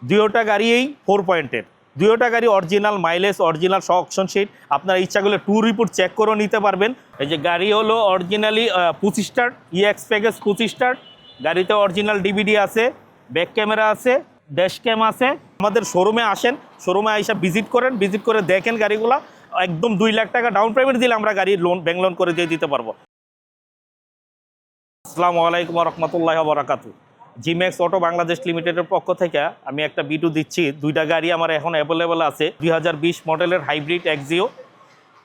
দুয়োটা গাড়িই 4 পয়েন্টের, দুয়োটা গাড়ি অরিজিনাল মাইলেজ, অরিজিনাল সহ অকশন শিট। আপনারা ইচ্ছা করলে ট্যুর রিপোর্ট চেক করেও নিতে পারবেন। এই যে গাড়ি হলো originally 25 star EX package 25 star. গাড়িতে অরিজিনাল ডিভিডি আছে, ব্যাক ক্যামেরা আছে, ড্যাশ ক্যাম আছে। আমাদের শোরুমে আসেন, শোরুমে আইসা ভিজিট করেন, ভিজিট করে দেখেন গাড়িগুলো। একদম 2 লাখ টাকা ডাউন পেমেন্ট দিলে আমরা গাড়ির ব্যাংক লোন করে দিয়ে দিতে পারবো। আসসালামু আলাইকুম ওয়া রাহমাতুল্লাহি ওয়া বারাকাতুহু। জিম্যাক্স অটো বাংলাদেশ লিমিটেডের পক্ষ থেকে আমি একটা ভিডিও দিচ্ছি। দুইটা গাড়ি আমার এখন অ্যাভেলেবেল আছে, 2020 মডেলের হাইব্রিড এক্সিও।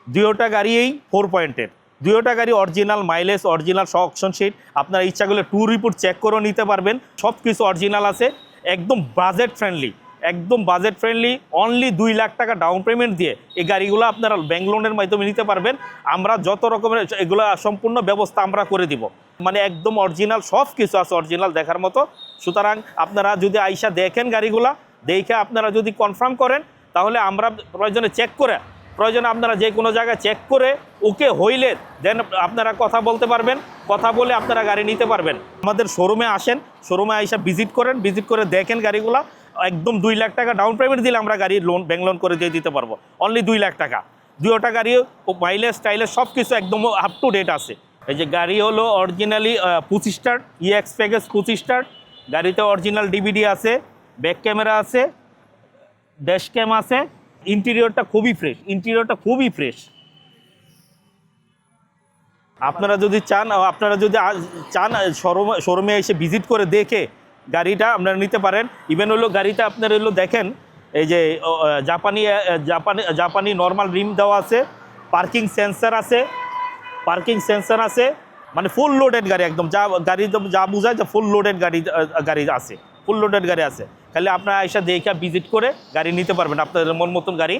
দুয়োটা গাড়িই 4 পয়েন্টের, দুয়োটা গাড়ি অরিজিনাল মাইলেজ, অরিজিনাল সহ অকশন শিট। আপনারা ইচ্ছা করলে ট্যুর রিপোর্ট চেক করেও নিতে পারবেন। সব কিছু অরিজিনাল আছে, একদম বাজেট ফ্রেন্ডলি, একদম বাজেট ফ্রেন্ডলি। অনলি 2 লাখ টাকা ডাউন পেমেন্ট দিয়ে এই গাড়িগুলো আপনারা ব্যাংক লোনের মাধ্যমে নিতে পারবেন। আমরা যত রকমের এগুলো সম্পূর্ণ ব্যবস্থা আমরা করে দিব। মানে একদম অরিজিনাল সব কিছু আছে, অরিজিনাল দেখার মতো। সুতরাং আপনারা যদি আইসা দেখেন গাড়িগুলা, দেখে আপনারা যদি কনফার্ম করেন, তাহলে আমরা প্রয়োজনে চেক করে, প্রয়োজনে আপনারা যে কোনো জায়গায় চেক করে ওকে হইলে দেন আপনারা কথা বলতে পারবেন। কথা বলে আপনারা গাড়ি নিতে পারবেন। আমাদের শোরুমে আসেন, শোরুমে আইসা ভিজিট করেন, ভিজিট করে দেখেন গাড়িগুলো। একদম 2 লাখ টাকা ডাউন পেমেন্ট দিলে আমরা গাড়ির ব্যাংক লোন করে দিয়ে দিতে পারবো। অনলি 2 লাখ টাকা। দুয়োটা গাড়ি মাইলেজ স্টাইলেজ সব কিছু একদম আপ টু ডেট আছে। এই যে গাড়ি হলো originally 25 star EX package 25 star. গাড়িতে অরিজিনাল ডিভিডি আছে, ব্যাক ক্যামেরা আছে, ড্যাশ ক্যাম আছে। ইন্টেরিয়রটা খুবই ফ্রেশ, ইন্টেরিয়রটা খুবই ফ্রেশ। আপনারা যদি চান, আপনারা যদি চান শোরুমে এসে ভিজিট করে দেখে গাড়িটা আপনারা নিতে পারেন। ইভেন হলো গাড়িটা আপনারা হলো দেখেন, এই যে জাপানি নর্মাল রিম দেওয়া আছে, পার্কিং সেন্সার আছে, পার্কিং সেন্সার আছে। মানে ফুল লোডেড গাড়ি, একদম গাড়ি যা বোঝায় যে ফুল লোডেড গাড়ি আছে, ফুল লোডেড গাড়ি আছে। খালি আপনারা এসে দেখে ভিজিট করে গাড়ি নিতে পারবেন আপনাদের মন মতন গাড়ি।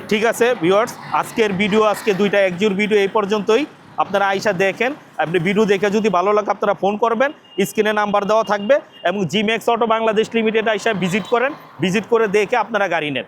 ঠিক আছে ভিউয়ার্স, আজকের ভিডিও, আজকে দুইটা এক্সিওর ভিডিও এই পর্যন্তই। আপনারা আইসা দেখেন, আপনি ভিডিও দেখে যদি ভালো লাগে আপনারা ফোন করবেন, স্ক্রিনে নাম্বার দেওয়া থাকবে। এবং জিম্যাক্স অটো বাংলাদেশ লিমিটেড আইসা ভিজিট করেন, ভিজিট করে দেখে আপনারা গাড়ি নেন।